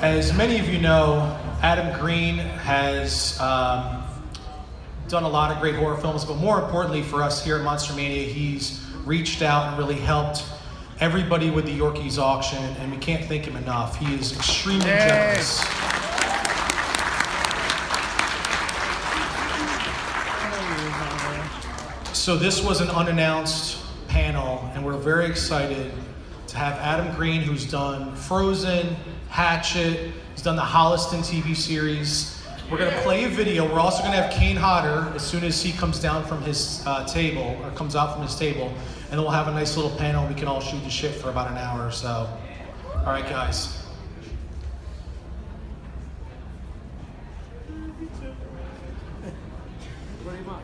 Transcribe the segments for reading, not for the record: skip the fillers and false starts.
As many of you know, Adam Green has done a lot of great horror films, but more importantly for us here at Monster Mania, he's reached out and really helped everybody with the Yorkies auction, and we can't thank him enough. He is extremely generous. So this was an unannounced panel, and we're very excited to have Adam Green, who's done Frozen, Hatchet, he's done the Holliston TV series. We're gonna play a video. We're also gonna have Kane Hodder as soon as he comes down from his table, or comes out from his table, and then we'll have a nice little panel. We can all shoot the shit for about an hour or so. All right, guys. Very much.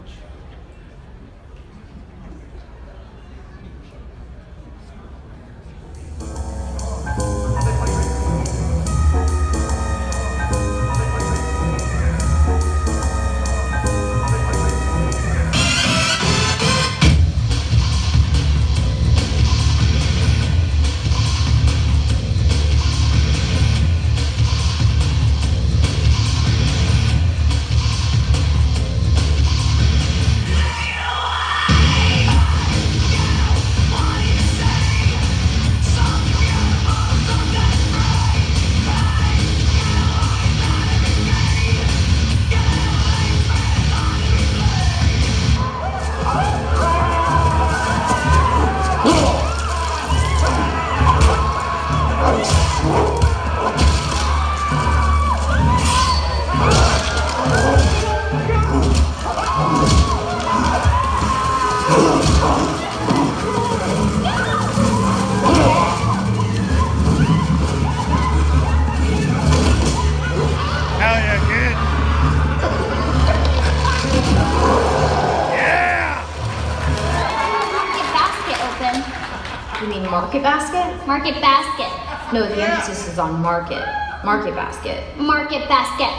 Market basket? Market basket. No, the emphasis is on market. Market basket. Market basket.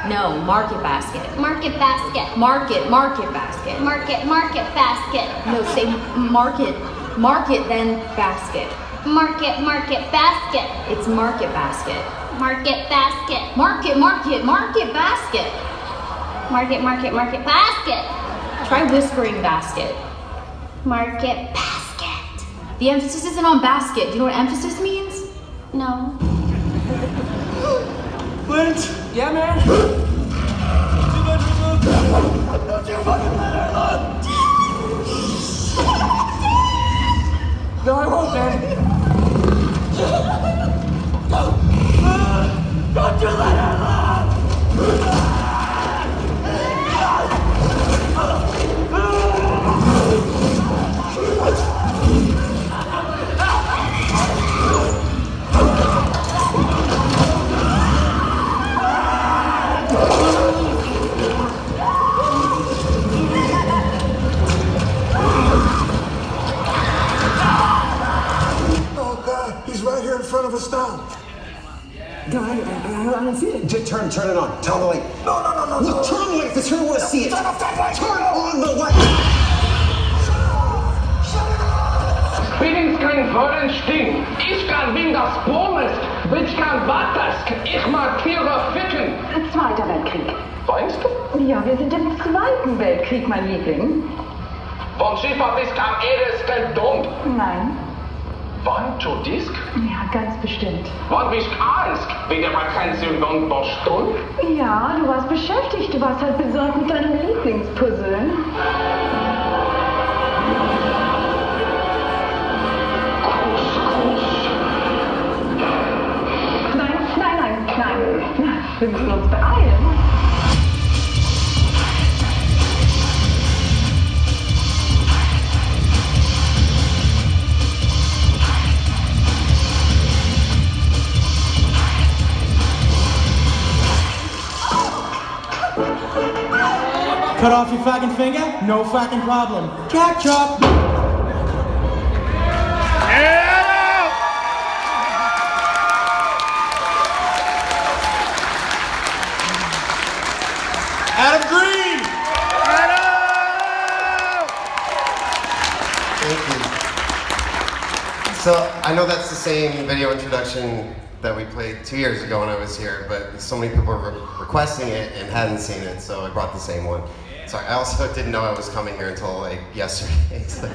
No, market basket. Market basket. Market basket. Market basket. No, say market. Market, then basket. Market basket. It's market basket. Market basket. Market basket. Market basket. Try whispering basket. Market basket. The emphasis isn't on basket. Do you know what emphasis means? No. Clint? Yeah, man? Don't you fucking let her alone! No, I won't, man. Don't you let her alone! In front of us now. I don't see it. Turn it on. Turn on the light. No. Turn on the light. Turn on, want to see it. Turn off that light. Turn on the light. Spinning screen wollen stehen. Ich kann Windows Pommes. Which kann Butters. Ich markiere Ficken. Zweiter Weltkrieg. Meinst du? Ja, wir sind im Zweiten Weltkrieg, mein Liebling. Von Schiffer bis am ehesten dumm. Nein. Wann zu Disk? Ja, ganz bestimmt. Wann bist du Angst? Wegen der Vakantion von Boston? Ja, du warst beschäftigt. Du warst halt besorgt mit deinem Lieblingspuzzle. Nein. Wir müssen uns beeilen. Cut off your fucking finger? No fucking problem. Chop chop. Adam Green! Thank you. So I know that's the same video introduction that we played 2 years ago when I was here, but so many people were requesting it and hadn't seen it, so I brought the same one. Sorry, I also didn't know I was coming here until like yesterday. So.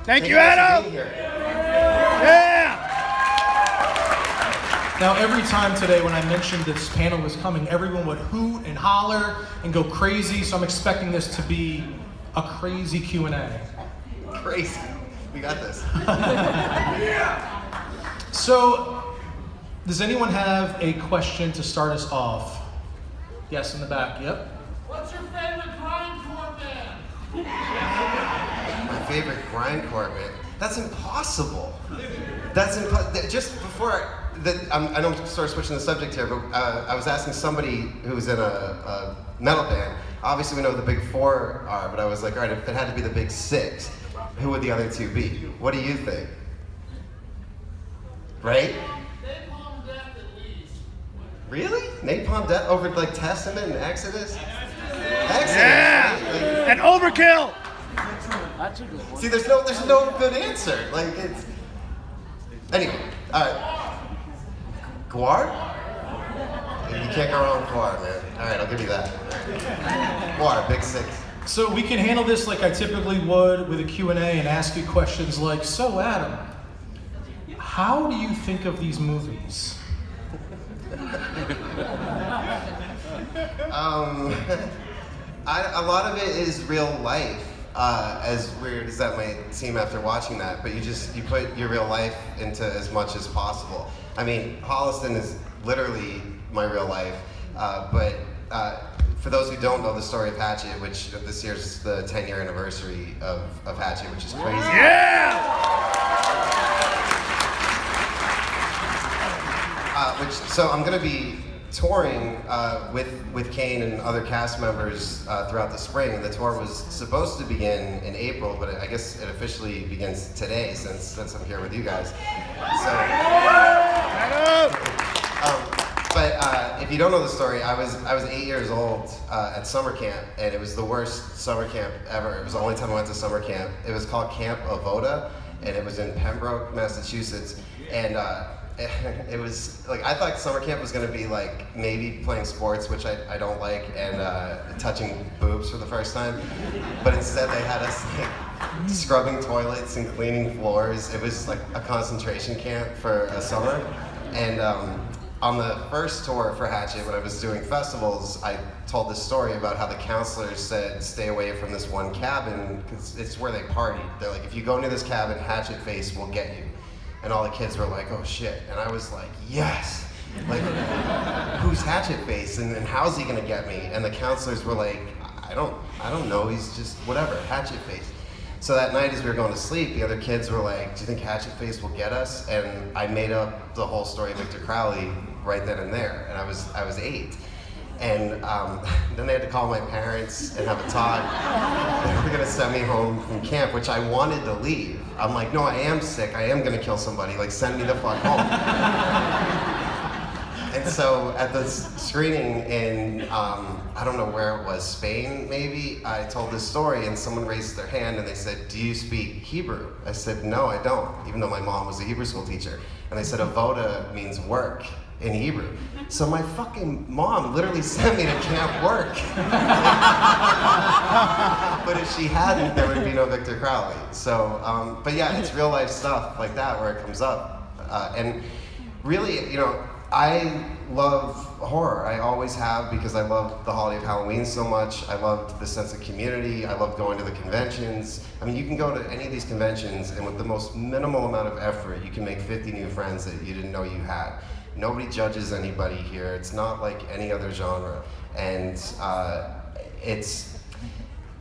Thank you, Adam! Yeah! Now, every time today when I mentioned this panel was coming, everyone would hoot and holler and go crazy, so I'm expecting this to be a crazy Q&A. Crazy. We got this. So, does anyone have a question to start us off? Yes, in the back, yep. What's your favorite grindcore band? My favorite grindcore band? That's impossible. Just before I know I'm sort of switching the subject here, but I was asking somebody who's in a metal band. Obviously we know who the big four are, but I was like, all right, if it had to be the big six, who would the other two be? What do you think? Right? Napalm Death at least. Really? Napalm Death over like Testament and Exodus? Exodus, Yeah! right? Like, And Overkill! see, there's no good answer. Like it's. Anyway, all right. Guar? You can't go wrong with Guar, man. All right, I'll give you that. Guar, big six. So we can handle this like I typically would with a Q&A and ask you questions like, so Adam, how do you think of these movies? A lot of it is real life. As weird as that might seem after watching that, but you put your real life into as much as possible. I mean, Holliston is literally my real life, but for those who don't know the story of Hatchet, which this year's the 10-year anniversary of Hatchet, which is crazy. Yeah! So I'm going to be touring with Kane and other cast members throughout the spring. And the tour was supposed to begin in April, but I guess it officially begins today since I'm here with you guys. So, but if you don't know the story, I was 8 years old at summer camp, and it was the worst summer camp ever. It was the only time I went to summer camp. It was called Camp Avoda, and it was in Pembroke, Massachusetts, and it was like, I thought summer camp was gonna be like maybe playing sports, which I don't like, and touching boobs for the first time. But instead they had us like scrubbing toilets and cleaning floors. It was like a concentration camp for a summer. And on the first tour for Hatchet, when I was doing festivals, I told this story about how the counselors said, stay away from this one cabin, because it's where they partied. They're like, if you go near this cabin, Hatchet Face will get you. And all the kids were like, oh shit. And I was like, yes. Like, who's Hatchet Face? And how's he gonna get me? And the counselors were like, I don't know, he's just whatever, Hatchet Face. So that night as we were going to sleep, the other kids were like, do you think Hatchet Face will get us? And I made up the whole story of Victor Crowley right then and there. And I was 8. And then they had to call my parents and have a talk. They were gonna send me home from camp, which I wanted to leave. I'm like, no, I am sick. I am gonna kill somebody. Like, send me the fuck home. And so at the screening in, I don't know where it was, Spain maybe, I told this story and someone raised their hand and they said, do you speak Hebrew? I said, no, I don't, even though my mom was a Hebrew school teacher. And they said, avoda means work in Hebrew. So my fucking mom literally sent me to camp work. But if she hadn't, there would be no Victor Crowley. So, but yeah, it's real life stuff like that where it comes up. And really, you know, I love horror. I always have, because I love the holiday of Halloween so much. I loved the sense of community. I love going to the conventions. I mean, you can go to any of these conventions and with the most minimal amount of effort, you can make 50 new friends that you didn't know you had. Nobody judges anybody here. It's not like any other genre. And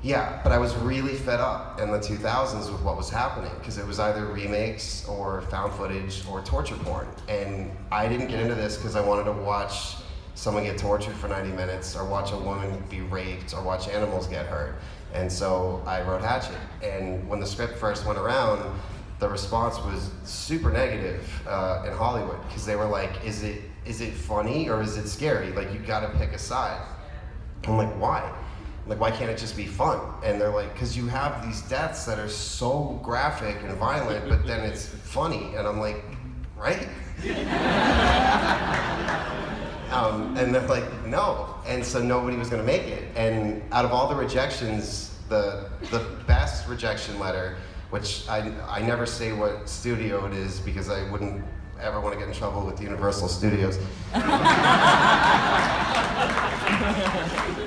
yeah, but I was really fed up in the 2000s with what was happening, because it was either remakes or found footage or torture porn. And I didn't get into this because I wanted to watch someone get tortured for 90 minutes or watch a woman be raped or watch animals get hurt. And so I wrote Hatchet. And when the script first went around, the response was super negative in Hollywood, because they were like, is it funny or is it scary? Like, you gotta pick a side. I'm like, why? Like, why can't it just be fun? And they're like, because you have these deaths that are so graphic and violent, but then it's funny. And I'm like, right? And they're like, no. And so nobody was gonna make it. And out of all the rejections, the best rejection letter, which I never say what studio it is because I wouldn't ever want to get in trouble with Universal Studios.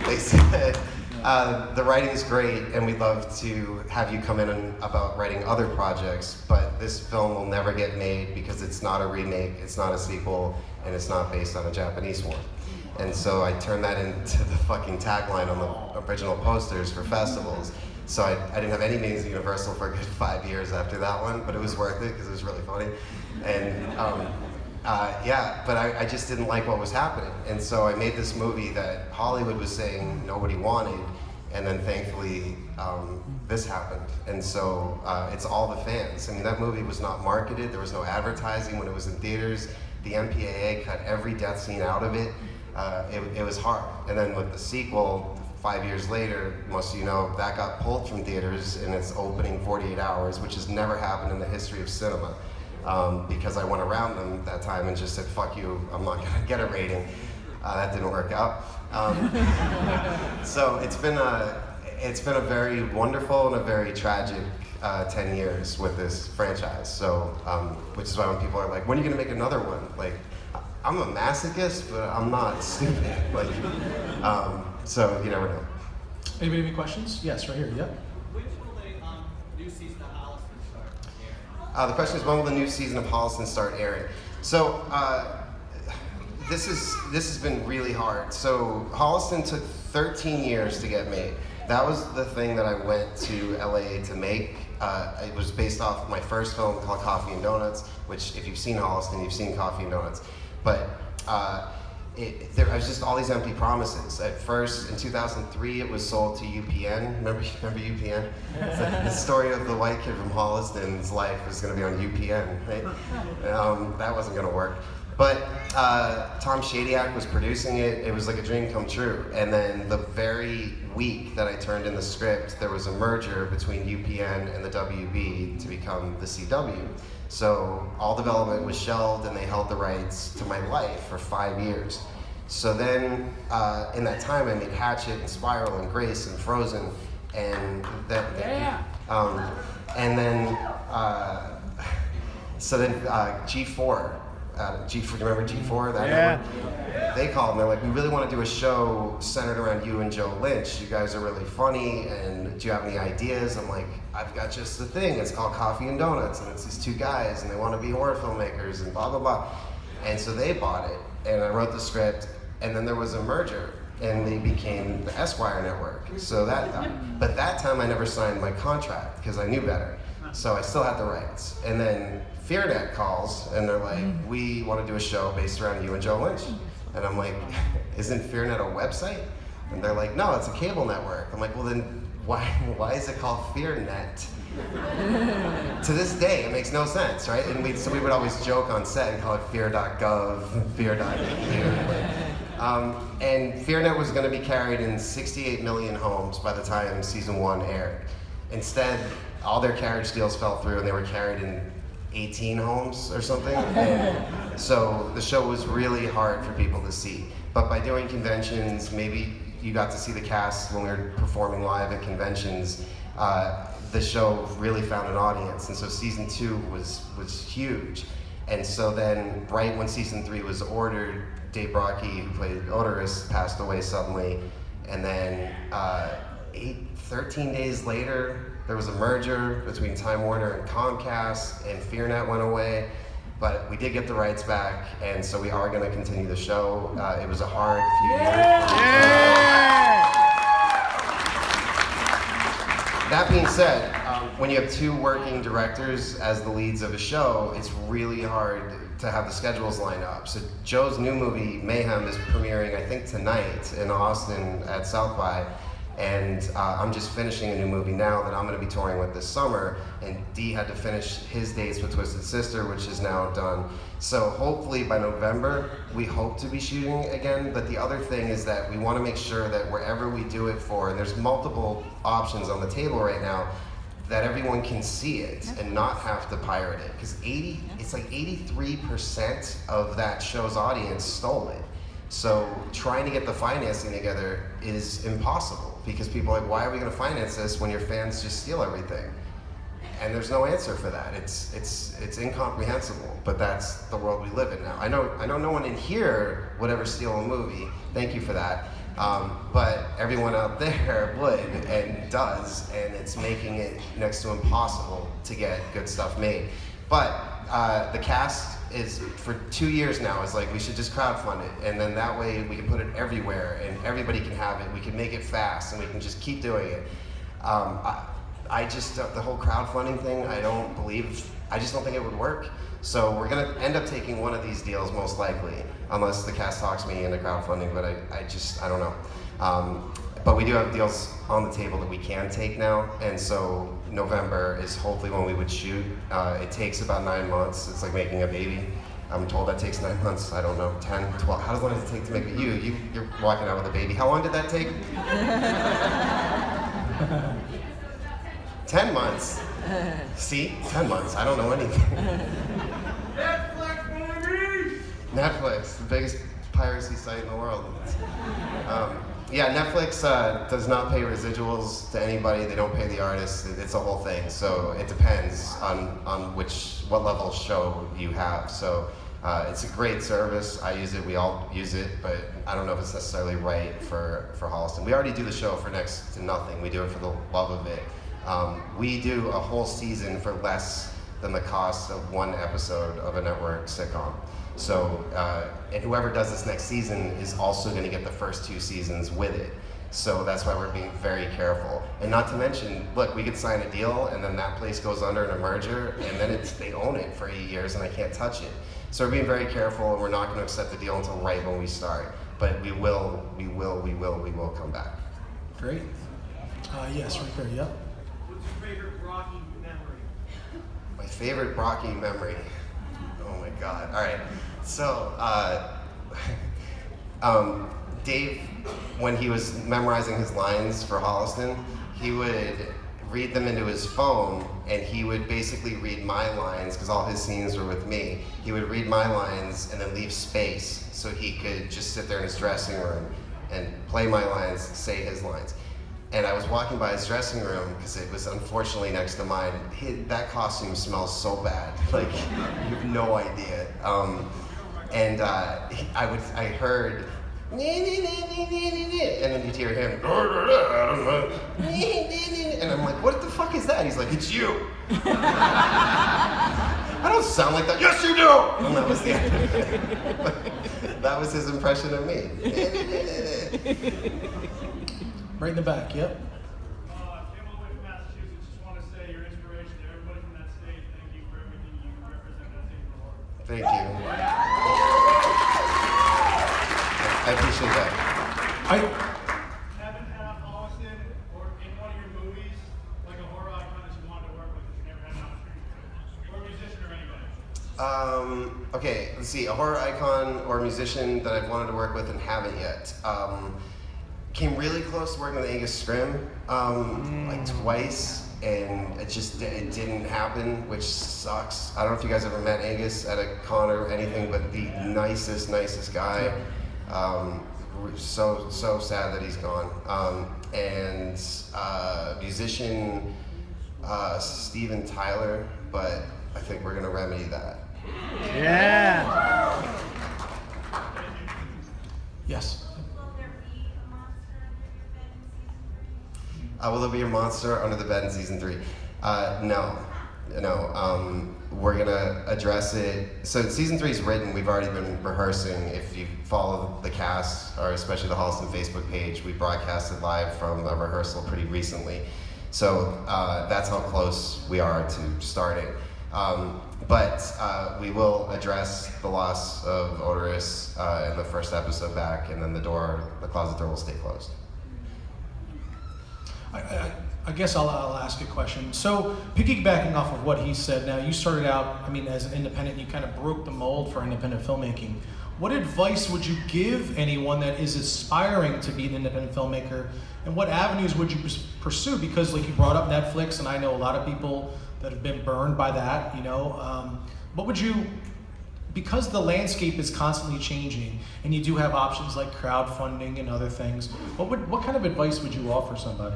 They said, the writing's great and we'd love to have you come in about writing other projects, but this film will never get made because it's not a remake, it's not a sequel, and it's not based on a Japanese one. And so I turned that into the fucking tagline on the original posters for festivals. So I didn't have any meetings at Universal for a good 5 years after that one, but it was worth it because it was really funny. And yeah, but I just didn't like what was happening. And so I made this movie that Hollywood was saying nobody wanted, and then thankfully this happened. And so it's all the fans. I mean, that movie was not marketed, there was no advertising when it was in theaters. The MPAA cut every death scene out of it. It was hard. And then with the sequel, 5 years later, most of you know, that got pulled from theaters in its opening 48 hours, which has never happened in the history of cinema. Because I went around them that time and just said, fuck you, I'm not gonna get a rating. That didn't work out. So it's been a very wonderful and a very tragic 10 years with this franchise. So, which is why when people are like, when are you gonna make another one? Like, I'm a masochist, but I'm not stupid. Like, so you never know. Anybody have any questions? Yes, right here, yep. Which will the new season of Holliston start? The question is, when will the new season of Holliston start airing? So, this has been really hard. So, Holliston took 13 years to get made. That was the thing that I went to LA to make. It was based off my first film called Coffee and Donuts, which if you've seen Holliston, you've seen Coffee and Donuts. But there was just all these empty promises. At first, in 2003, it was sold to UPN. Remember UPN? It's like the story of the white kid from Holliston's life was going to be on UPN, right? That wasn't going to work. But Tom Shadyac was producing it. It was like a dream come true. And then the very week that I turned in the script, there was a merger between UPN and the WB to become the CW. So all development was shelved and they held the rights to my life for 5 years. So then in that time I made Hatchet and Spiral and Grace and Frozen and then G4. Do you remember G4? That network? They called and they're like, we really want to do a show centered around you and Joe Lynch. You guys are really funny, and do you have any ideas? I'm like, I've got just the thing. It's called Coffee and Donuts, and it's these two guys, and they want to be horror filmmakers, and blah, blah, blah. And so they bought it, and I wrote the script, and then there was a merger, and they became the Esquire network. So but that time I never signed my contract, because I knew better. So I still had the rights. And then FearNet calls and they're like, we want to do a show based around you and Joe Lynch. And I'm like, isn't FearNet a website? And they're like, no, it's a cable network. I'm like, well then why is it called FearNet? To this day, it makes no sense, right? And so we would always joke on set and call it fear.gov, fear.edu. And FearNet was going to be carried in 68 million homes by the time season 1 aired. Instead, all their carriage deals fell through and they were carried in 18 homes or something. And so the show was really hard for people to see. But by doing conventions, maybe you got to see the cast when we were performing live at conventions, the show really found an audience. And so season 2 was huge. And so then right when season 3 was ordered, Dave Brockie, who played Odorous, passed away suddenly. And then 13 days later, there was a merger between Time Warner and Comcast, and FearNet went away, but we did get the rights back, and so we are going to continue the show. It was a hard few years. That being said, when you have 2 working directors as the leads of a show, it's really hard to have the schedules line up. So Joe's new movie, Mayhem, is premiering, I think, tonight in Austin at South by. And I'm just finishing a new movie now that I'm going to be touring with this summer. And Dee had to finish his dates with Twisted Sister, which is now done. So hopefully by November, we hope to be shooting again. But the other thing is that we want to make sure that wherever we do it for, and there's multiple options on the table right now, that everyone can see it and not have to pirate it. Because it's like 83% of that show's audience stole it. So trying to get the financing together is impossible because people are like, why are we going to finance this when your fans just steal everything? And there's no answer for that. It's incomprehensible, but that's the world we live in now. I know no one in here would ever steal a movie. Thank you for that. But everyone out there would and does, and it's making it next to impossible to get good stuff made. But the cast is, for 2 years now, is like, we should just crowdfund it, and then that way we can put it everywhere, and everybody can have it. We can make it fast, and we can just keep doing it. I just, the whole crowdfunding thing, I just don't think it would work. So we're gonna end up taking one of these deals most likely, unless the cast talks me into crowdfunding, but I don't know. But we do have deals on the table that we can take now, and so November is hopefully when we would shoot. It takes about 9 months. It's like making a baby. I'm told that takes 9 months. I don't know, 10, 12. How long does it take to make a you're walking out with a baby. How long did that take? 10 months. See? 10 months. I don't know anything. Netflix, the biggest piracy site in the world. Yeah, Netflix does not pay residuals to anybody. They don't pay the artists. It's a whole thing. So it depends on what level show you have. So it's a great service. I use it. We all use it. But I don't know if it's necessarily right for Holliston. We already do the show for next to nothing. We do it for the love of it. We do a whole season for less than the cost of one episode of a network sitcom. So, and whoever does this next season is also going to get the first 2 seasons with it. So that's why we're being very careful. And not to mention, look, we could sign a deal and then that place goes under in a merger and then they own it for 8 years and I can't touch it. So we're being very careful and we're not going to accept the deal until right when we start. But we will come back. Great. Yes, right there, yep. What's your favorite Rocky memory? My favorite Rocky memory. Oh my God. All right. So, Dave, when he was memorizing his lines for Holliston, he would read them into his phone and he would basically read my lines because all his scenes were with me. He would read my lines and then leave space so he could just sit there in his dressing room and play my lines, say his lines. And I was walking by his dressing room because it was unfortunately next to mine. That costume smells so bad, like you have no idea. And I heard, and then you'd hear him, and I'm like, what the fuck is that? He's like, it's you. I don't sound like that. Yes, you do. And that was the end of it. That was his impression of me. Right in the back, yep. Came all the way from Massachusetts. Just want to say your inspiration to everybody from that state. Thank you for everything you represent that state in the world. Thank you. I appreciate that. Haven't had Holliston or in one of your movies like a horror icon that you wanted to work with that you never had an opportunity to, or a musician or anybody? Okay, let's see. A horror icon or musician that I've wanted to work with and haven't yet. Came really close to working with Angus Scrim, like twice, and it didn't happen, which sucks. I don't know if you guys ever met Angus at a con or anything, but the nicest guy. So sad that he's gone. And musician Steven Tyler, but I think we're gonna remedy that. Yeah. Yes. Will there be a monster under the bed in season 3? No. We're gonna address it. So season 3 is written. We've already been rehearsing. If you follow the cast, or especially the Holliston Facebook page, we broadcasted live from a rehearsal pretty recently. So that's how close we are to starting. But we will address the loss of Odorous in the first episode back, and then the closet door will stay closed. I guess I'll ask a question. So, piggybacking off of what he said, now you started out, I mean, as an independent, you kind of broke the mold for independent filmmaking. What advice would you give anyone that is aspiring to be an independent filmmaker, and what avenues would you pursue? Because, like, you brought up Netflix, and I know a lot of people that have been burned by that, you know. What would you, because the landscape is constantly changing, and you do have options like crowdfunding and other things, what kind of advice would you offer somebody?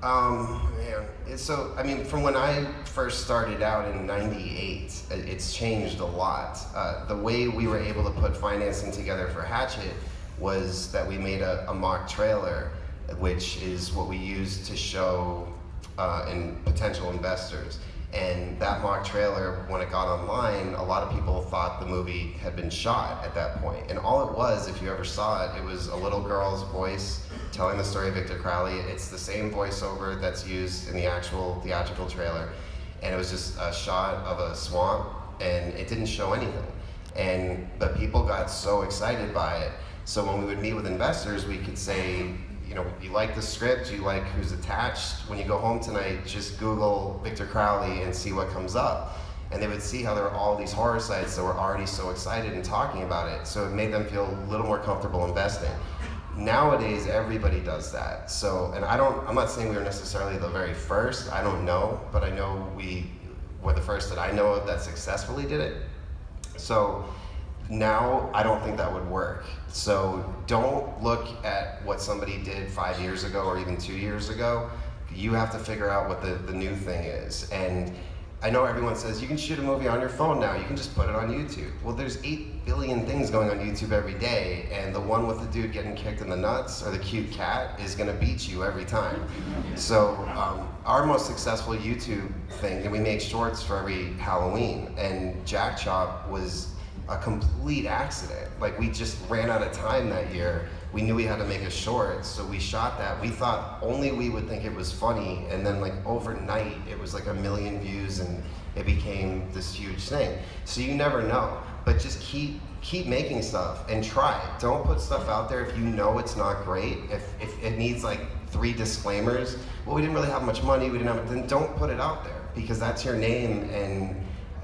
Man, so, I mean, from when I first started out in '98, it's changed a lot. The way we were able to put financing together for Hatchet was that we made a mock trailer, which is what we used to show in potential investors. And that mock trailer, when it got online, a lot of people thought the movie had been shot at that point. And all it was, if you ever saw it, it was a little girl's voice telling the story of Victor Crowley. It's the same voiceover that's used in the actual theatrical trailer. And it was just a shot of a swamp, and it didn't show anything. But people got so excited by it. So when we would meet with investors, we could say, you know, you like the script, you like who's attached. When you go home tonight, just Google Victor Crowley and see what comes up. And they would see how there were all these horror sites that were already so excited and talking about it. So it made them feel a little more comfortable investing. Nowadays, everybody does that. So, and I'm not saying we were necessarily the very first, I don't know, but I know we were the first that I know of that successfully did it. So now, I don't think that would work. So don't look at what somebody did 5 years ago or even 2 years ago. You have to figure out what the new thing is. And I know everyone says, you can shoot a movie on your phone now, you can just put it on YouTube. Well, there's 8 billion things going on YouTube every day, and the one with the dude getting kicked in the nuts or the cute cat is gonna beat you every time. So our most successful YouTube thing, and we make shorts for every Halloween, and Jack Chop was a complete accident. Like, we just ran out of time that year. We knew we had to make a short, so we shot that. We thought only we would think it was funny, and then like overnight, it was like 1 million views, and it became this huge thing. So you never know, but just keep making stuff and try. Don't put stuff out there if you know it's not great. If it needs like 3 disclaimers, well, we didn't really have much money, we didn't have, then don't put it out there, because that's your name. And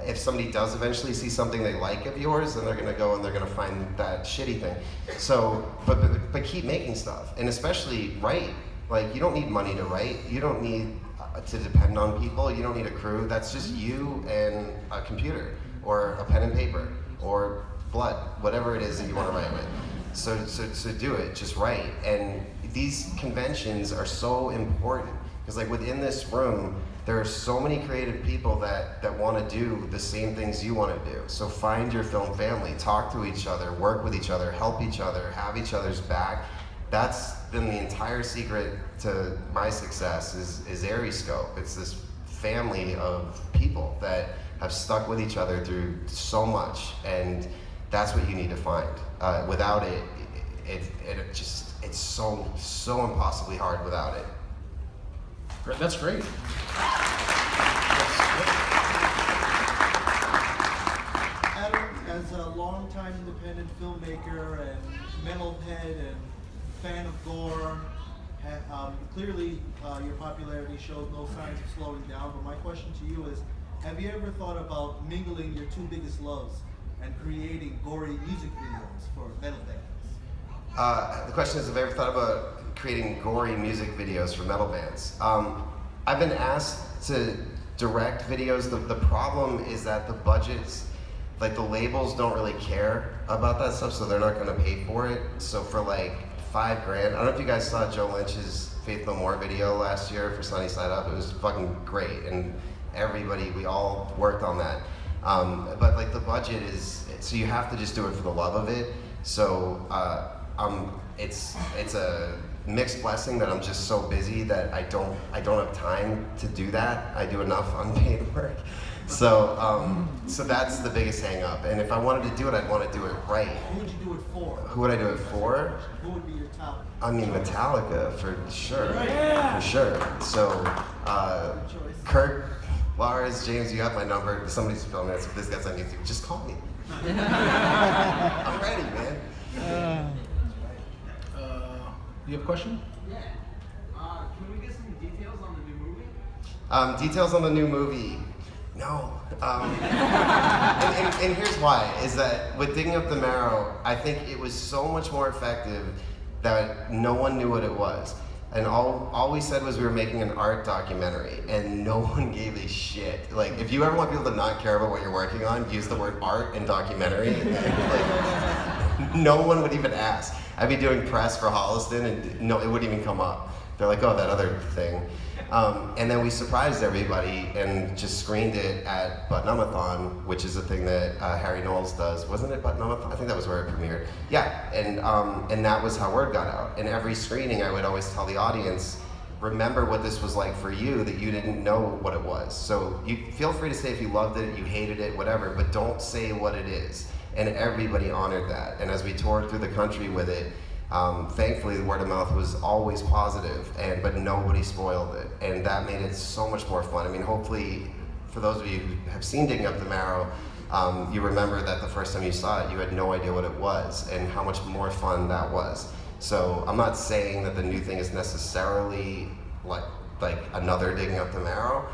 if somebody does eventually see something they like of yours, then they're gonna go and they're gonna find that shitty thing. So, but keep making stuff, and especially write. Like, you don't need money to write. You don't need to depend on people. You don't need a crew. That's just you and a computer, or a pen and paper, or blood, whatever it is that you want to write with. So do it. Just write. And these conventions are so important, because like within this room, there are so many creative people that want to do the same things you want to do. So find your film family, talk to each other, work with each other, help each other, have each other's back. That's been the entire secret to my success is Aeroscope. It's this family of people that have stuck with each other through so much, and that's what you need to find. Without it, it's so impossibly hard without it. That's great. Adam, as a longtime independent filmmaker and metalhead and fan of gore, clearly your popularity showed no signs of slowing down, but my question to you is, have you ever thought about mingling your 2 biggest loves and creating gory music videos for metal bands? The question is, have I ever thought about creating gory music videos for metal bands? I've been asked to direct videos. The problem is that the budgets, like the labels don't really care about that stuff, so they're not gonna pay for it. So for like $5 grand, I don't know if you guys saw Joe Lynch's Faith No More video last year for Sunny Side Up. It was fucking great, and we all worked on that. But like the budget is, so you have to just do it for the love of it. So it's a mixed blessing that I'm just so busy that I don't have time to do that. I do enough unpaid work. So that's the biggest hang up. And if I wanted to do it, I'd want to do it right. Who would you do it for? Who would I do it for? Who would be your top? I mean, Metallica, for sure. For sure. So, Kirk, Lars, James, you have my number. If somebody's filming this, if this gets on YouTube, just call me. I'm ready, man. You have a question? Yeah. Can we get some details on the new movie? Details on the new movie. No. And here's why, is that with Digging Up the Marrow, I think it was so much more effective that no one knew what it was. And all we said was we were making an art documentary, and no one gave a shit. Like, if you ever want people to not care about what you're working on, use the word art and documentary, and like, no one would even ask. I'd be doing press for Holliston, and no, it wouldn't even come up. They're like, oh, that other thing. And then we surprised everybody and just screened it at Butnumathon, which is a thing that Harry Knowles does. Wasn't it Butnumathon? I think that was where it premiered. Yeah, and that was how word got out. And every screening, I would always tell the audience, remember what this was like for you, that you didn't know what it was. So you feel free to say if you loved it, you hated it, whatever, but don't say what it is. And everybody honored that. And as we toured through the country with it, thankfully the word of mouth was always positive, but nobody spoiled it, and that made it so much more fun. I mean, hopefully for those of you who have seen Digging Up the Marrow, you remember that the first time you saw it, you had no idea what it was and how much more fun that was. So I'm not saying that the new thing is necessarily like another Digging Up the Marrow.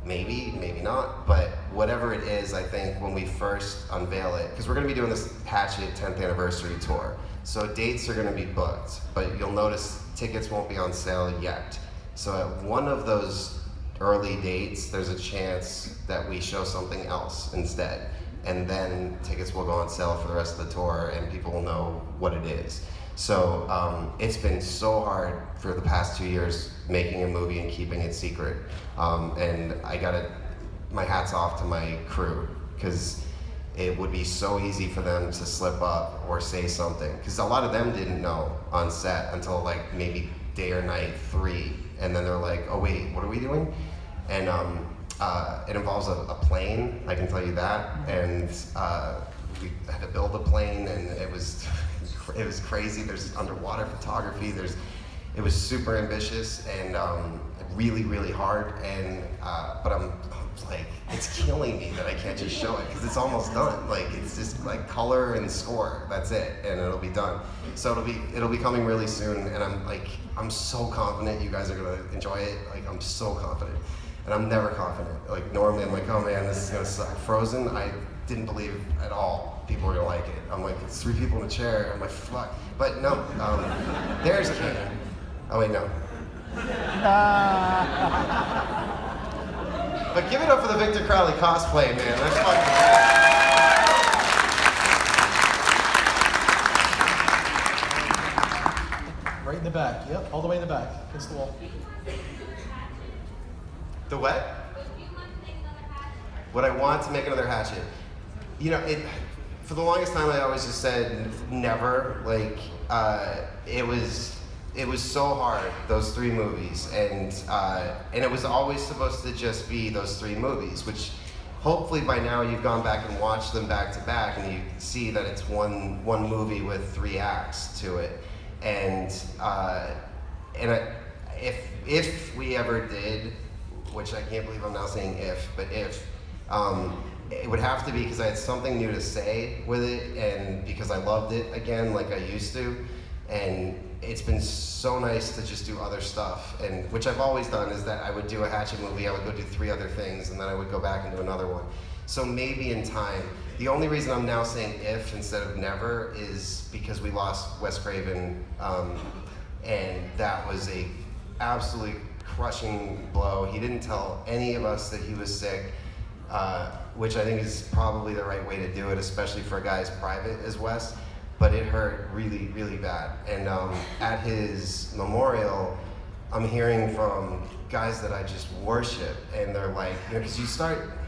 Maybe, maybe not, but whatever it is, I think when we first unveil it, because we're going to be doing this Hatchet 10th anniversary tour, so dates are going to be booked, but you'll notice tickets won't be on sale yet. So at one of those early dates, there's a chance that we show something else instead, and then tickets will go on sale for the rest of the tour, and people will know what it is. So it's been so hard for the past 2 years making a movie and keeping it secret. And my hat's off to my crew, because it would be so easy for them to slip up or say something. Because a lot of them didn't know on set until like maybe day or night 3. And then they're like, oh wait, what are we doing? And it involves a plane, I can tell you that. And we had to build a plane, and it was crazy. There's underwater photography. It was super ambitious and really, really hard. And but I'm like, it's killing me that I can't just show it, because it's almost done. Like, it's just like color and score. That's it, and it'll be done. So it'll be coming really soon. And I'm so confident you guys are gonna enjoy it. Like, I'm so confident, and I'm never confident. Like, normally I'm like, oh man, this is gonna suck. Frozen, I didn't believe at all people were gonna like it. I'm like, it's 3 people in a chair. I'm like, fuck. But no, there's Kane. Oh wait, no. But give it up for the Victor Crowley cosplay, man. That's fucking Right in the back. Yep, all the way in the back. Against the wall. The what? What I want to make another Hatchet. You know, for the longest time I always just said never. Like, it was so hard, those 3 movies, and it was always supposed to just be those 3 movies, which hopefully by now you've gone back and watched them back to back, and you see that it's one movie with 3 acts to it. And if we ever did, which I can't believe I'm now saying if, but if, it would have to be because I had something new to say with it, and because I loved it again like I used to. And it's been so nice to just do other stuff, and which I've always done, is that I would do a Hatchet movie, I would go do 3 other things, and then I would go back and do another one. So maybe in time. The only reason I'm now saying if instead of never is because we lost Wes Craven, and that was a absolutely crushing blow. He didn't tell any of us that he was sick, which I think is probably the right way to do it, especially for a guy as private as Wes. But it hurt really, really bad. And at his memorial, I'm hearing from guys that I just worship, and they're like, you know, because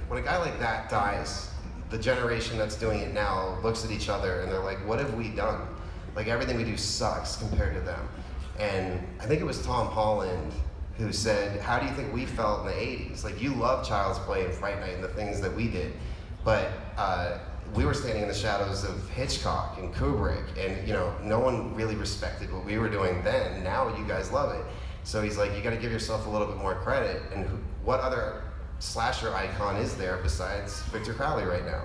when a guy like that dies, the generation that's doing it now looks at each other and they're like, what have we done? Like, everything we do sucks compared to them. And I think it was Tom Holland who said, how do you think we felt in the 80s? Like, you love Child's Play and Fright Night and the things that we did, but we were standing in the shadows of Hitchcock and Kubrick, and, you know, no one really respected what we were doing then. Now you guys love it. So he's like, you gotta give yourself a little bit more credit. And what other slasher icon is there besides Victor Crowley right now?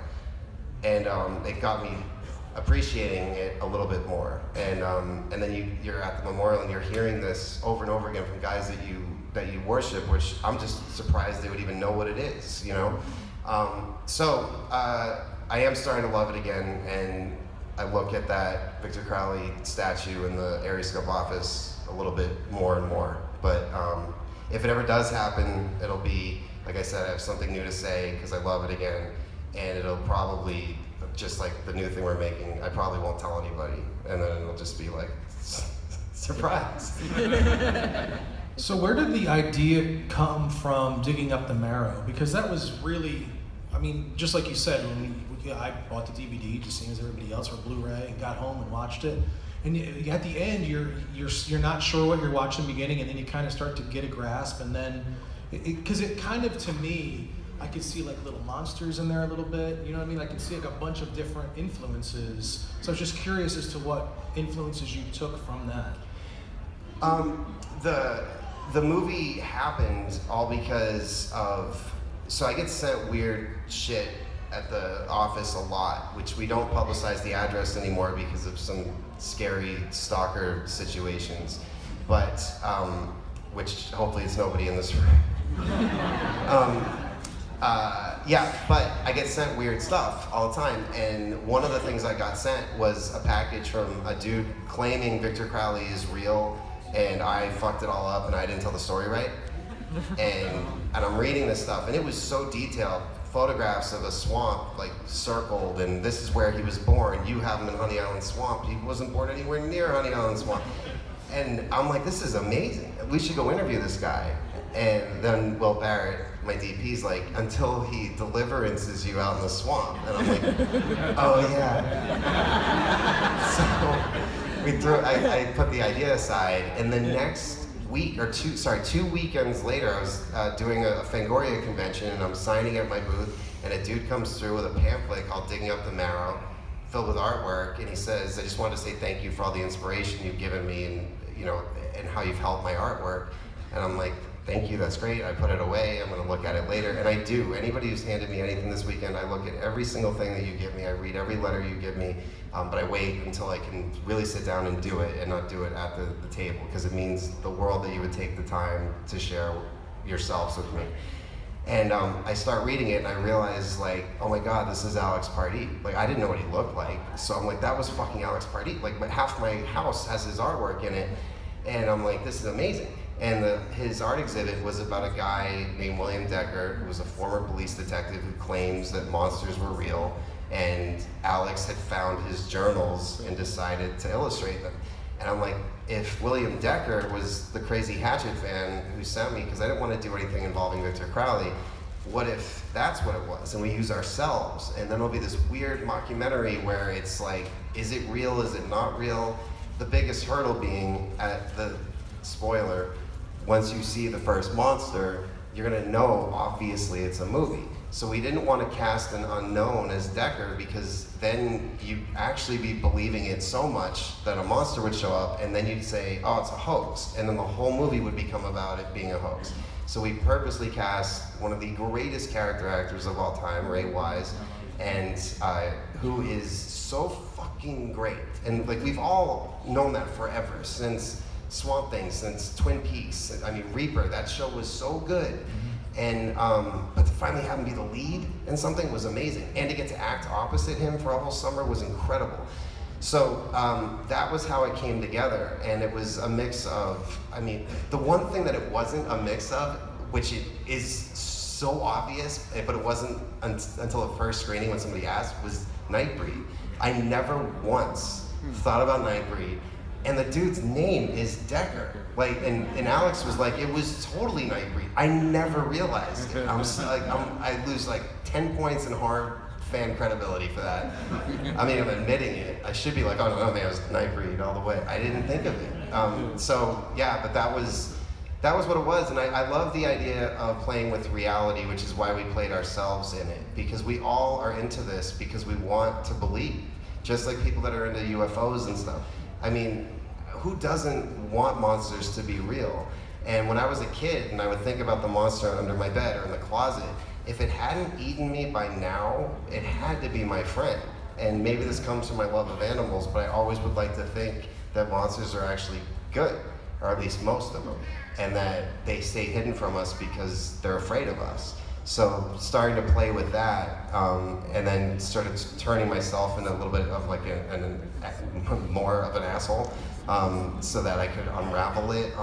And it got me appreciating it a little bit more. And then you're at the memorial and you're hearing this over and over again from guys that you worship, which I'm just surprised they would even know what it is, you know? I am starting to love it again, and I look at that Victor Crowley statue in the Aeroscope office a little bit more and more. But if it ever does happen, it'll be, like I said, I have something new to say because I love it again, and it'll probably, just like the new thing we're making, I probably won't tell anybody, and then it'll just be like, surprise. So where did the idea come from digging up the marrow? Because that was really, I mean, just like you said, I bought the DVD, just same as everybody else, or Blu-ray, and got home and watched it. And at the end, you're not sure what you're watching in the beginning, and then you kind of start to get a grasp, and then, because it kind of, to me, I could see like little monsters in there a little bit, you know what I mean? I could see like a bunch of different influences. So I was just curious as to what influences you took from that. The movie happened all because of, so I get sent weird shit at the office a lot, which we don't publicize the address anymore because of some scary stalker situations, but, which hopefully it's nobody in this room. Yeah, but I get sent weird stuff all the time, and one of the things I got sent was a package from a dude claiming Victor Crowley is real, and I fucked it all up and I didn't tell the story right. And I'm reading this stuff, and it was so detailed. Photographs of a swamp, like circled, and this is where he was born. You have him in Honey Island Swamp. He wasn't born anywhere near Honey Island Swamp. And I'm like, this is amazing. We should go interview this guy. And then Will Barrett, my DP's like, until he deliverances you out in the swamp. And I'm like, oh yeah. So I put the idea aside, and the next week, or two weekends later, I was doing a Fangoria convention, and I'm signing at my booth, and a dude comes through with a pamphlet called Digging Up the Marrow, filled with artwork, and he says, I just wanted to say thank you for all the inspiration you've given me, and you know, and how you've helped my artwork. And I'm like, thank you, that's great. I put it away, I'm gonna look at it later. And I do. Anybody who's handed me anything this weekend, I look at every single thing that you give me. I read every letter you give me, but I wait until I can really sit down and do it, and not do it at the table, because it means the world that you would take the time to share yourselves with me. And I start reading it, and I realize, like, oh my God, this is Alex Pardee. Like, I didn't know what he looked like. So I'm like, that was fucking Alex Pardee. Like, half my house has his artwork in it. And I'm like, this is amazing. And his art exhibit was about a guy named William Decker, who was a former police detective who claims that monsters were real. And Alex had found his journals and decided to illustrate them. And I'm like, if William Decker was the crazy Hatchet fan who sent me, because I didn't want to do anything involving Victor Crowley, what if that's what it was, and we use ourselves, and then it'll be this weird mockumentary where it's like, is it real, is it not real? The biggest hurdle being, at the spoiler, once you see the first monster, you're gonna know, obviously, it's a movie. So we didn't want to cast an unknown as Decker, because then you'd actually be believing it so much that a monster would show up, and then you'd say, oh, it's a hoax. And then the whole movie would become about it being a hoax. So we purposely cast one of the greatest character actors of all time, Ray Wise, and who is so fucking great. And like, we've all known that forever, since Swamp Thing, since Twin Peaks. I mean, Reaper, that show was so good. And but to finally have him be the lead in something was amazing, and to get to act opposite him for a whole summer was incredible. So that was how it came together, and it was a mix of, I mean, the one thing that it wasn't a mix of, which it is so obvious, but it wasn't until the first screening when somebody asked, was Nightbreed. I never once thought about Nightbreed. And the dude's name is Decker. Like, and Alex was like, it was totally Nightbreed. I never realized it. I lose like 10 points in horror fan credibility for that. I mean, I'm admitting it. I should be like, oh no, man, it was Nightbreed all the way. I didn't think of it. So yeah, but that was what it was. And I love the idea of playing with reality, which is why we played ourselves in it. Because we all are into this because we want to believe. Just like people that are into UFOs and stuff. I mean, who doesn't want monsters to be real? And when I was a kid and I would think about the monster under my bed or in the closet, if it hadn't eaten me by now, it had to be my friend. And maybe this comes from my love of animals, but I always would like to think that monsters are actually good, or at least most of them, and that they stay hidden from us because they're afraid of us. So starting to play with that, and then started turning myself into a little bit of like more of an asshole, so that I could unravel it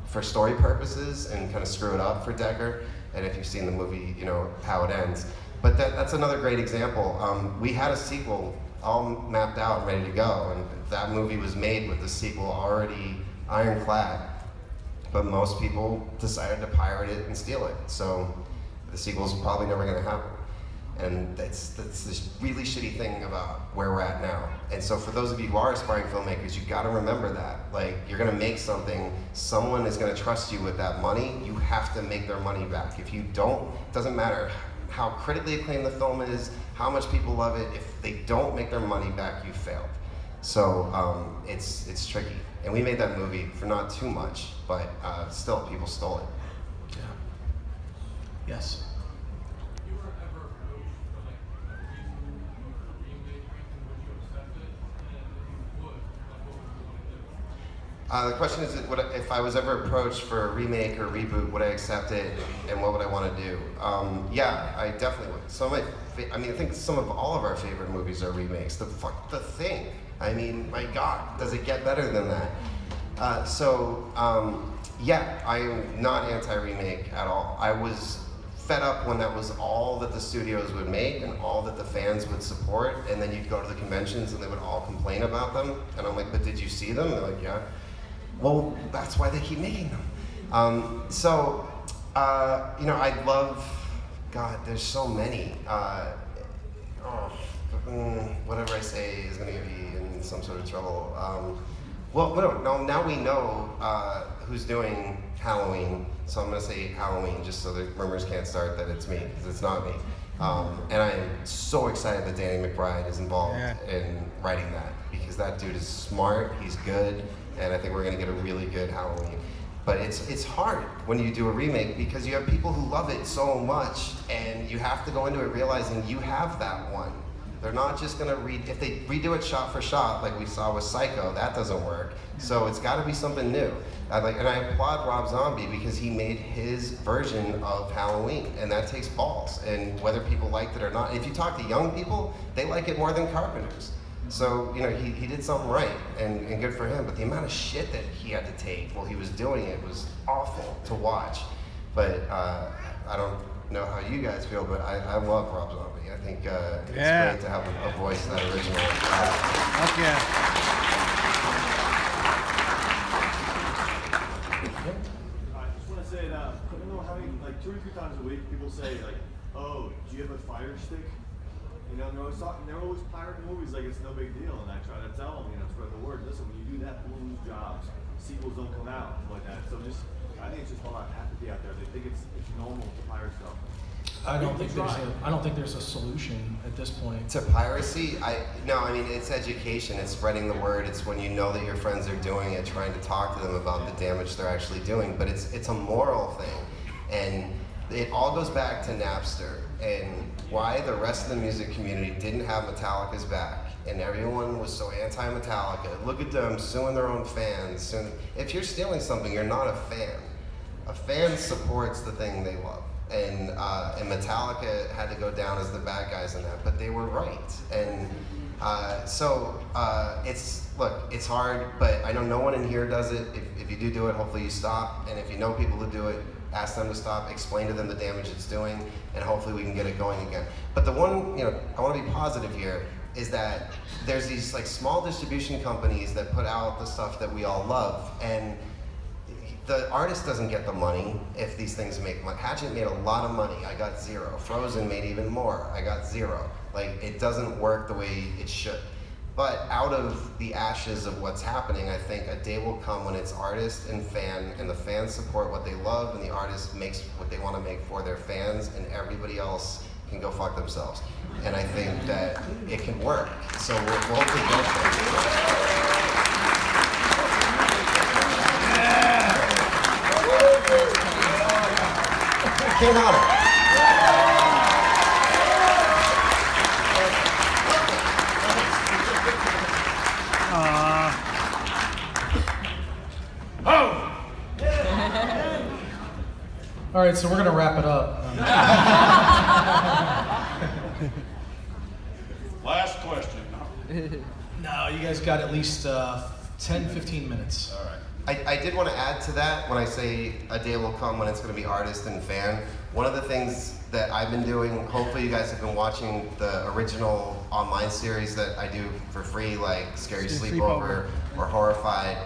for story purposes and kind of screw it up for Decker. And if you've seen the movie, you know how it ends. But that's another great example. We had a sequel all mapped out and ready to go, and that movie was made with the sequel already ironclad. But most people decided to pirate it and steal it. So the sequel's probably never gonna happen. And that's this really shitty thing about where we're at now. And so for those of you who are aspiring filmmakers, you gotta remember that. Like, you're gonna make something, someone is gonna trust you with that money, you have to make their money back. If you don't, it doesn't matter how critically acclaimed the film is, how much people love it, if they don't make their money back, you failed. So it's tricky. And we made that movie for not too much, but still, people stole it. Yeah. Yes. You were ever approached for like a reason for remake or anything, would you accept it? And if you would, like what would you want to do? The question is, if I was ever approached for a remake or reboot, would I accept it, and what would I want to do? Yeah, I definitely would. Some of I think some of all of our favorite movies are remakes. The Thing. I mean, my God, does it get better than that? Yeah, I am not anti-remake at all. I was fed up when that was all that the studios would make and all that the fans would support, and then you'd go to the conventions and they would all complain about them, and I'm like, but did you see them? They're like, yeah. Well, that's why they keep making them. You know, I love, God, there's so many. Whatever I say is gonna be in some sort of trouble. Now we know who's doing Halloween, so I'm gonna say Halloween just so the rumors can't start that it's me, because it's not me. And I am so excited that Danny McBride is involved in writing that, because that dude is smart, he's good, and I think we're gonna get a really good Halloween. But it's hard when you do a remake, because you have people who love it so much, and you have to go into it realizing you have that one. They're not just gonna if they redo it shot for shot, like we saw with Psycho, that doesn't work. So it's gotta be something new. And I applaud Rob Zombie, because he made his version of Halloween, and that takes balls. And whether people liked it or not, if you talk to young people, they like it more than Carpenter's. So, you know, he did something right, and good for him. But the amount of shit that he had to take while he was doing it was awful to watch. But I don't know how you guys feel, but I love Rob Zombie. I think it's great to have a voice in that original. Okay. I just want to say that, you know, having like 2 or 3 times a week, people say like, oh, do you have a fire stick? You know, they're always pirating movies like it's no big deal, and I try to tell them, you know, spread the word. Listen, when you do that, people lose jobs. Sequels don't come out, like that. So I think it's just a lot of apathy out there. They think it's normal to pirate stuff. I don't think there's a solution at this point. To piracy, it's education. It's spreading the word. It's when you know that your friends are doing it, trying to talk to them about the damage they're actually doing. But it's a moral thing, and it all goes back to Napster and why the rest of the music community didn't have Metallica's back, and everyone was so anti-Metallica. Look at them suing their own fans. If you're stealing something, you're not a fan. A fan supports the thing they love. And Metallica had to go down as the bad guys in that, but they were right. And it's hard, but I know no one in here does it. If you do it, hopefully you stop. And if you know people who do it, ask them to stop, explain to them the damage it's doing, and hopefully we can get it going again. But the one, I want to be positive here, is that there's these like small distribution companies that put out the stuff that we all love, and the artist doesn't get the money if these things make money. Hatchet made a lot of money. I got 0. Frozen made even more. I got 0. Like, it doesn't work the way it should. But out of the ashes of what's happening, I think a day will come when it's artist and fan, and the fans support what they love, and the artist makes what they want to make for their fans, and everybody else can go fuck themselves. And I think that it can work. So we'll hopefully go for it. Kane Hodder. All right, so we're gonna wrap it up. Last question. No, you guys got at least 10, 15 minutes. All right. I did want to add to that when I say a day will come when it's going to be artist and fan. One of the things that I've been doing, hopefully you guys have been watching the original online series that I do for free, like Scary Sleepover or Horrified,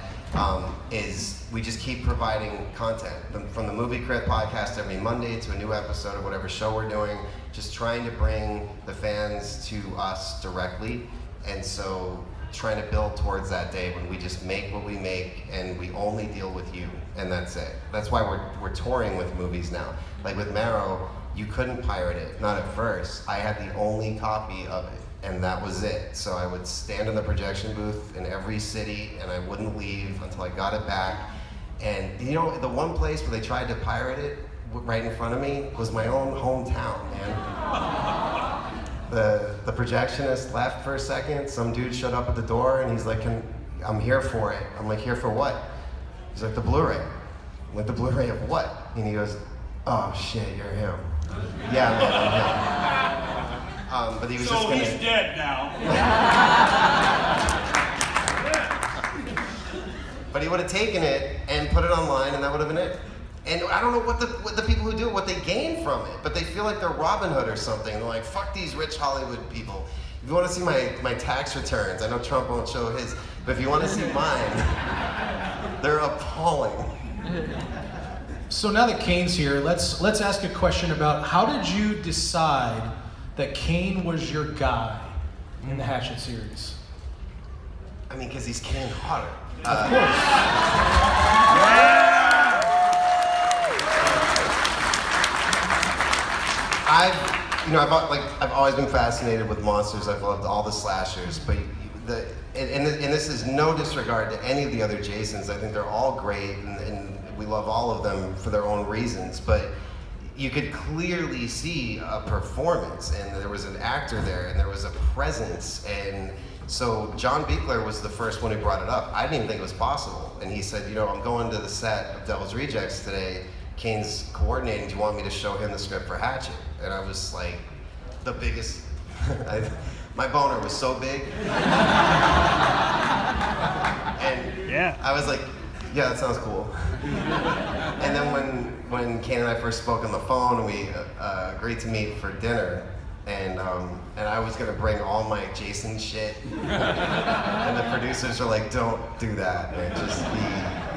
is we just keep providing content. From the Movie Crit podcast every Monday to a new episode of whatever show we're doing, just trying to bring the fans to us directly. And so trying to build towards that day when we just make what we make and we only deal with you, and that's it. That's why we're touring with movies now. Like with Marrow, you couldn't pirate it, not at first. I had the only copy of it, and that was it. So I would stand in the projection booth in every city, and I wouldn't leave until I got it back. And you know, the one place where they tried to pirate it right in front of me was my own hometown, man. The projectionist left for a second. Some dude showed up at the door and he's like, I'm here for it. I'm like, here for what? He's like, the Blu-ray. I'm like, the Blu-ray of what? And he goes, oh shit, you're him. Yeah, man, I'm him. But he was just gonna... So he's dead now. But he would have taken it and put it online and that would have been it. And I don't know what the people who do it, what they gain from it, but they feel like they're Robin Hood or something. They're like, fuck these rich Hollywood people. If you want to see my tax returns, I know Trump won't show his, but if you want to see mine, they're appalling. So now that Kane's here, let's ask a question about how did you decide that Kane was your guy in the Hatchet series? I mean, because he's Kane Hodder. Of course. I've always been fascinated with monsters. I've loved all the slashers, but and this is no disregard to any of the other Jasons. I think they're all great, and we love all of them for their own reasons. But you could clearly see a performance, and there was an actor there, and there was a presence, and so John Beekler was the first one who brought it up. I didn't even think it was possible, and he said, you know, I'm going to the set of Devil's Rejects today. Kane's coordinating. Do you want me to show him the script for Hatchet? And I was like, the biggest. My boner was so big. And yeah. I was like, yeah, that sounds cool. And then when Kane and I first spoke on the phone, we agreed to meet for dinner. And I was gonna bring all my Jason shit. And the producers were like, don't do that, man, just be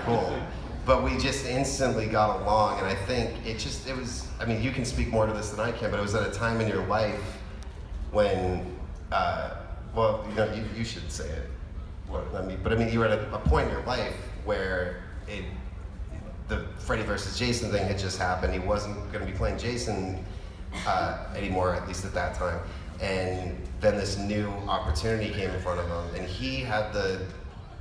cool. But we just instantly got along, and I think it was, I mean, you can speak more to this than I can, but it was at a time in your life when, well, you know, you should say it. But I mean, you were at a point in your life where the Freddy versus Jason thing had just happened. He wasn't gonna be playing Jason anymore, at least at that time. And then this new opportunity came in front of him, and he had the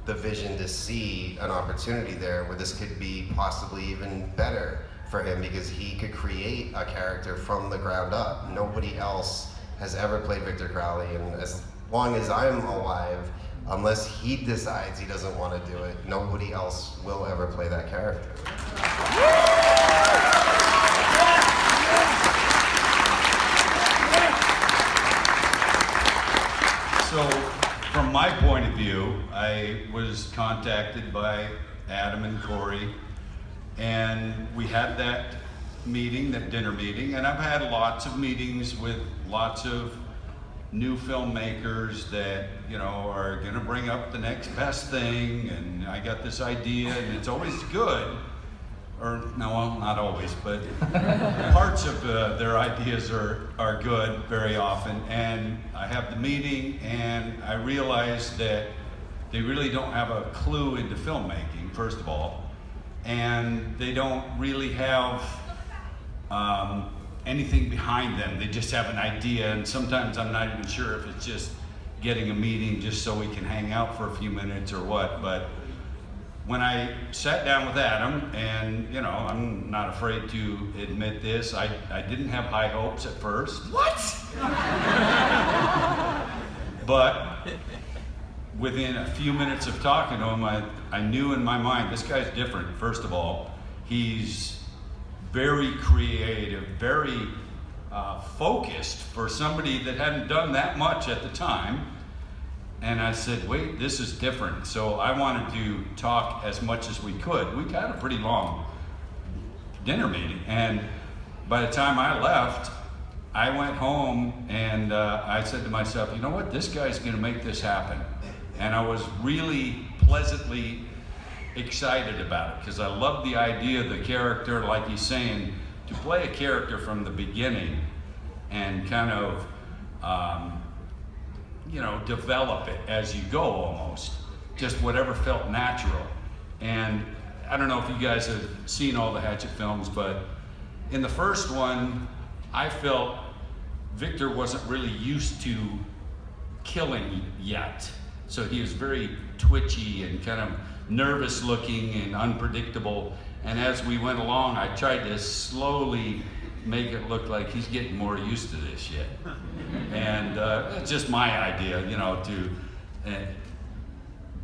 vision to see an opportunity there where this could be possibly even better for him because he could create a character from the ground up. Nobody else has ever played Victor Crowley, and as long as I'm alive, unless he decides he doesn't want to do it, nobody else will ever play that character. So, from my point of view, I was contacted by Adam and Corey, and we had that meeting, that dinner meeting, and I've had lots of meetings with lots of new filmmakers that, you know, are gonna bring up the next best thing, and I got this idea, and it's always good. Or, no, well, not always, but parts of their ideas are good very often. And I have the meeting, and I realize that they really don't have a clue into filmmaking, first of all. And they don't really have anything behind them. They just have an idea, and sometimes I'm not even sure if it's just getting a meeting just so we can hang out for a few minutes or what. But when I sat down with Adam, and you know, I'm not afraid to admit this, I didn't have high hopes at first. What? But within a few minutes of talking to him, I knew in my mind, this guy's different. First of all, he's very creative, very focused for somebody that hadn't done that much at the time. And I said, wait, this is different. So I wanted to talk as much as we could. We had a pretty long dinner meeting. And by the time I left, I went home and I said to myself, you know what, this guy's gonna make this happen. And I was really pleasantly excited about it because I love the idea of the character, like he's saying, to play a character from the beginning and kind of, you know, develop it as you go almost, just whatever felt natural. And I don't know if you guys have seen all the Hatchet films, but in the first one, I felt Victor wasn't really used to killing yet. So he was very twitchy and kind of nervous looking and unpredictable. And as we went along, I tried to slowly make it look like he's getting more used to this shit. And it's just my idea, you know, to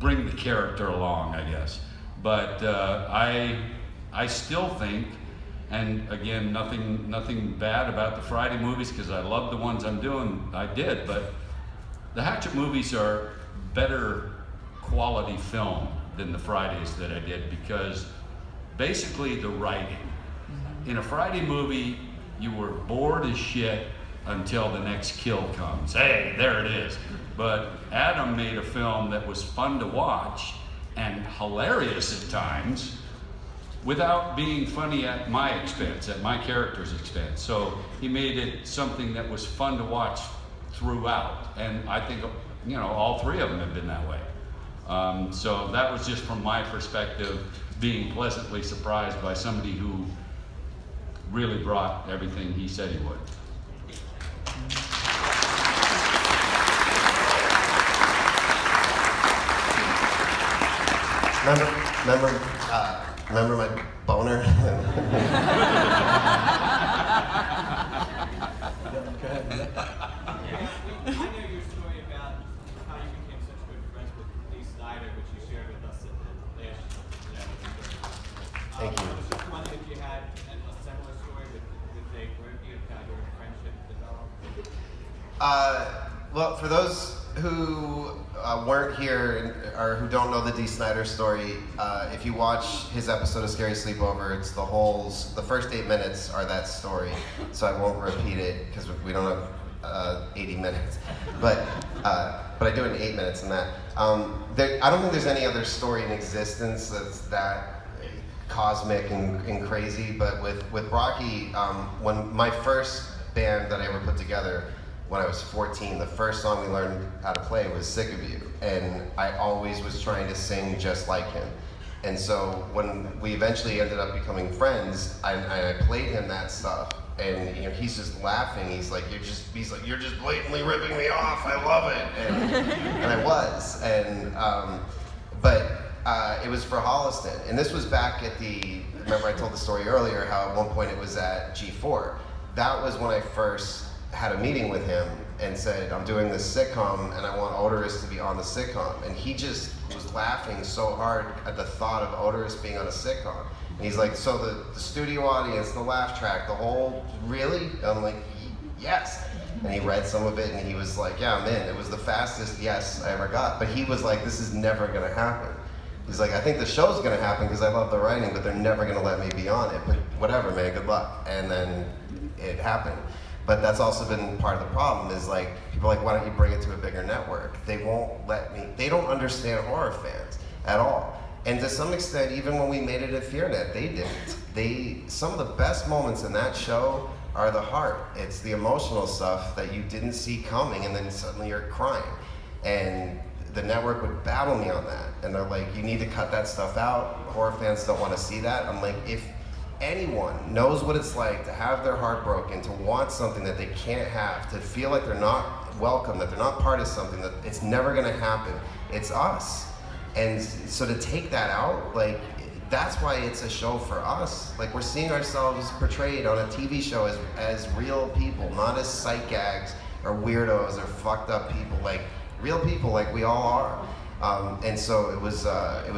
bring the character along, I guess. But I still think, and again, nothing bad about the Friday movies because I love the ones I'm doing, I did, but the Hatchet movies are better quality film than the Fridays that I did because basically the writing. In a Friday movie, you were bored as shit until the next kill comes. Hey, there it is. But Adam made a film that was fun to watch and hilarious at times without being funny at my expense, at my character's expense. So he made it something that was fun to watch throughout. And I think, you know, all three of them have been that way. So that was just from my perspective, being pleasantly surprised by somebody who really brought everything he said he would. Remember my boner? Go ahead, man. I know your story about how you became such good friends with Lee Snyder, which you shared with us at the last. Thank you. I was just wondering if you had a similar story with Dave Murphy of how your friendship developed. Well, for those who weren't here or who don't know the Dee Snider story, if you watch his episode of Scary Sleepover, it's the first 8 minutes are that story. So I won't repeat it because we don't have 80 minutes. But I do it in 8 minutes in that. I don't think there's any other story in existence that's that cosmic and crazy. But with Rocky, when my first band that I ever put together, when I was 14, the first song we learned how to play was Sick of You. And I always was trying to sing just like him. And so when we eventually ended up becoming friends, I played him that stuff. And you know, he's just laughing. He's like, you're just blatantly ripping me off. I love it. And I was. And but it was for Holliston. And this was back at remember I told the story earlier how at one point it was at G4. That was when I first had a meeting with him and said, I'm doing this sitcom and I want Odorous to be on the sitcom. And he just was laughing so hard at the thought of Odorous being on a sitcom. And he's like, so the studio audience, the laugh track, the whole, really? I'm like, yes. And he read some of it and he was like, yeah, I'm in. It was the fastest yes I ever got. But he was like, this is never gonna happen. He's like, I think the show's gonna happen because I love the writing, but they're never gonna let me be on it. But whatever, man, good luck. And then it happened. But that's also been part of the problem is like, people are like, why don't you bring it to a bigger network? They won't let me, they don't understand horror fans at all. And to some extent, even when we made it at FearNet, they didn't. Some of the best moments in that show are the heart. It's the emotional stuff that you didn't see coming and then suddenly you're crying. And the network would battle me on that. And they're like, you need to cut that stuff out. Horror fans don't want to see that. I'm like, if anyone knows what it's like to have their heart broken, to want something that they can't have, to feel like they're not welcome, that they're not part of something, that it's never gonna happen, it's us. And so to take that out, like, that's why it's a show for us. Like, we're seeing ourselves portrayed on a TV show as real people, not as sight gags or weirdos or fucked up people, like real people like we all are. And so it was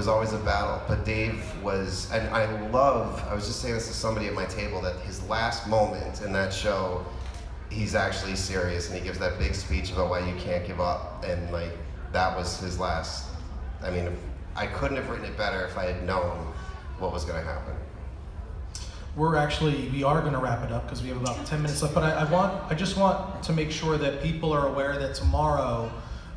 always a battle. But Dave was, and I was just saying this to somebody at my table, that his last moment in that show, he's actually serious, and he gives that big speech about why you can't give up. And like, that was his last, I mean, I couldn't have written it better if I had known what was gonna happen. We are going to wrap it up because we have about 10 minutes left, but I just want to make sure that people are aware that tomorrow,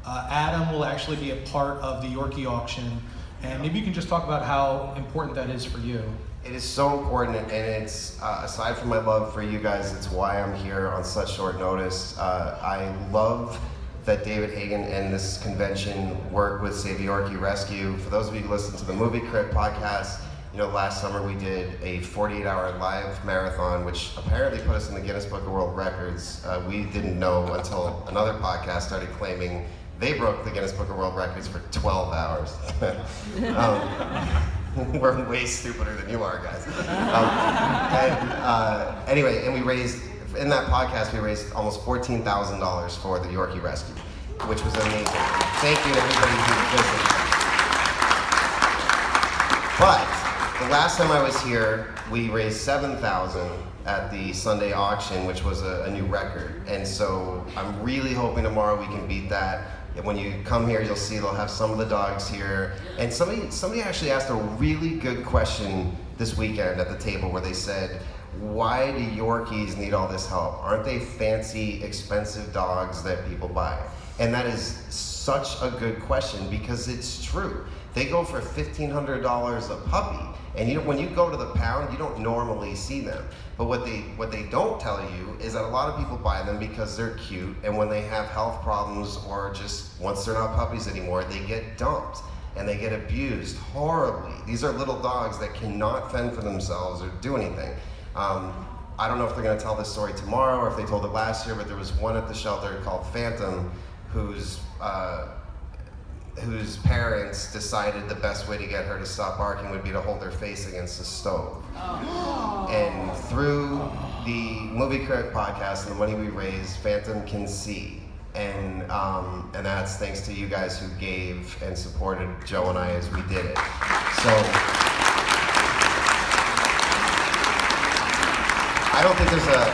Adam will actually be a part of the Yorkie auction, and maybe you can just talk about how important that is for you. It is so important, and it's, aside from my love for you guys, it's why I'm here on such short notice. I love that David Hagen and this convention work with Save the Yorkie Rescue. For those of you who listen to the Movie Crit podcast, you know, last summer we did a 48-hour live marathon, which apparently put us in the Guinness Book of World Records. We didn't know until another podcast started claiming they broke the Guinness Book of World Records for 12 hours. We're way stupider than you are, guys. Anyway, and we raised, in that podcast, we raised almost $14,000 for the Yorkie Rescue, which was amazing. Thank you to everybody who listened. But the last time I was here, we raised $7,000 at the Sunday auction, which was a new record. And so I'm really hoping tomorrow we can beat that. And when you come here, you'll see they'll have some of the dogs here. And somebody actually asked a really good question this weekend at the table, where they said, why do Yorkies need all this help? Aren't they fancy, expensive dogs that people buy? And that is such a good question, because it's true. They go for $1,500 a puppy. And when you go to the pound, you don't normally see them. But what they don't tell you is that a lot of people buy them because they're cute, and when they have health problems, or just once they're not puppies anymore, they get dumped and they get abused horribly. These are little dogs that cannot fend for themselves or do anything. I don't know if they're gonna tell this story tomorrow or if they told it last year, but there was one at the shelter called Phantom whose parents decided the best way to get her to stop barking would be to hold her face against the stove. Oh. And through the Movie Crit podcast and the money we raised, Phantom can see. And that's thanks to you guys who gave and supported Joe and I as we did it. So I don't think there's a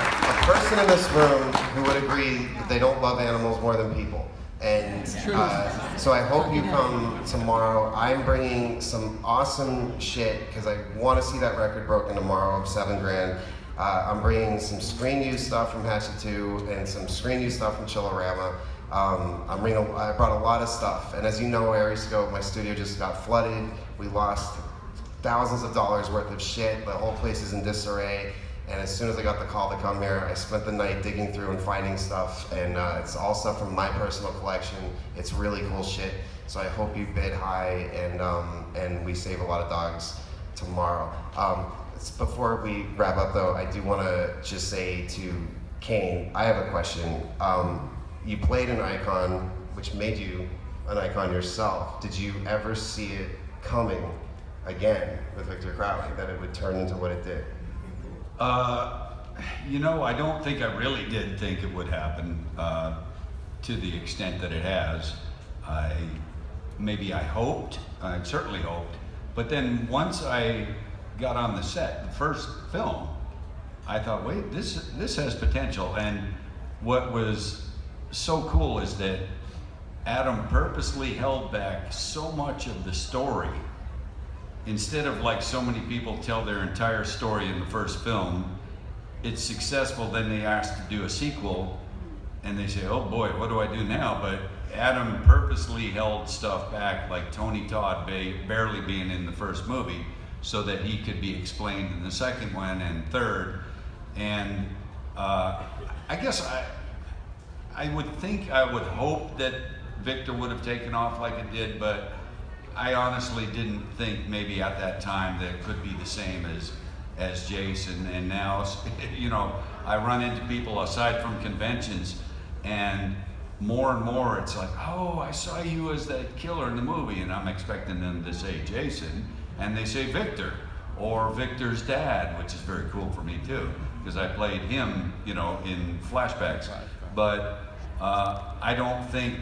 person in this room who would agree that they don't love animals more than people. And so I hope you come tomorrow. I'm bringing some awesome shit because I want to see that record broken tomorrow of $7,000. I'm bringing some screen use stuff from Hatchet 2 and some screen use stuff from Chillerama. I brought a lot of stuff. And as you know, Arisco, my studio just got flooded. We lost thousands of dollars worth of shit. The whole place is in disarray. And as soon as I got the call to come here, I spent the night digging through and finding stuff, and it's all stuff from my personal collection. It's really cool shit. So I hope you bid high, and we save a lot of dogs tomorrow. Before we wrap up though, I do want to just say to Kane, I have a question. You played an icon, which made you an icon yourself. Did you ever see it coming again with Victor Crowley, that it would turn into what it did? You know, I don't think I really did think it would happen to the extent that it has. Maybe I hoped, I certainly hoped, but then once I got on the set, the first film, I thought, wait, this has potential. And what was so cool is that Adam purposely held back so much of the story. Instead of like so many people tell their entire story in the first film, it's successful, then they ask to do a sequel, and they say, oh boy, what do I do now? But Adam purposely held stuff back, like Tony Todd barely being in the first movie, so that he could be explained in the second one and third. And I guess I would hope that Victor would have taken off like it did, but I honestly didn't think maybe at that time that it could be the same as Jason. And now, you know, I run into people aside from conventions, and more it's like, oh, I saw you as that killer in the movie, and I'm expecting them to say Jason, and they say Victor, or Victor's dad, which is very cool for me too, because I played him, you know, in flashbacks. But I don't think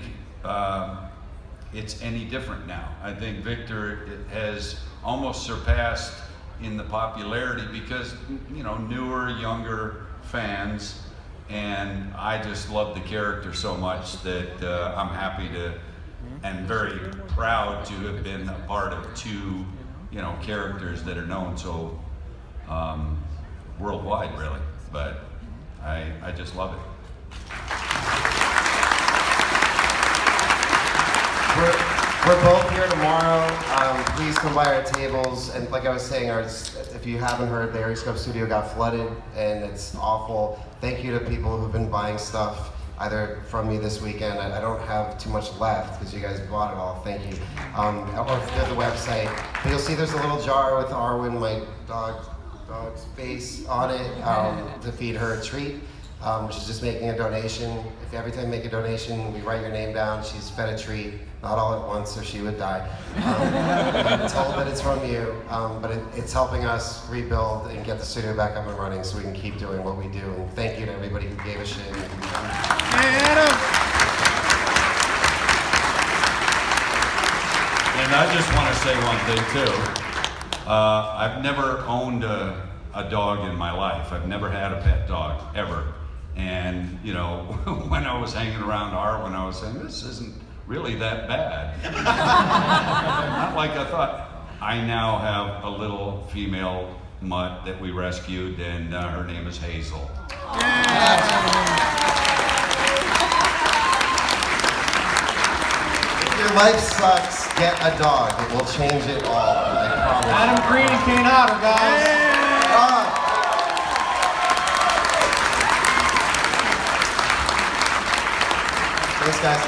it's any different now. I think Victor has almost surpassed in the popularity because, you know, newer, younger fans, and I just love the character so much that I'm happy to and very proud to have been a part of two, you know, characters that are known so worldwide, really. But I just love it. We're both here tomorrow. Please come by our tables. And like I was saying, if you haven't heard, the Aeroscope studio got flooded and it's awful. Thank you to people who've been buying stuff either from me this weekend. I don't have too much left because you guys bought it all. Thank you. Or through the website. But you'll see there's a little jar with Arwen, my dog's face on it to feed her a treat. She's just making a donation. If every time you make a donation, we write your name down. She's fed a treat, not all at once, or she would die. Tell her that it's from you, but it's helping us rebuild and get the studio back up and running so we can keep doing what we do. And thank you to everybody who gave a shit. And I just want to say one thing too. I've never owned a dog in my life. I've never had a pet dog, ever. And, you know, when I was hanging around Arwen, I was saying, this isn't really that bad. Not like I thought. I now have a little female mutt that we rescued, and her name is Hazel. If your life sucks, get a dog. It will change it all, I promise. Adam Green and Kane Hodder, guys. Thanks, guys.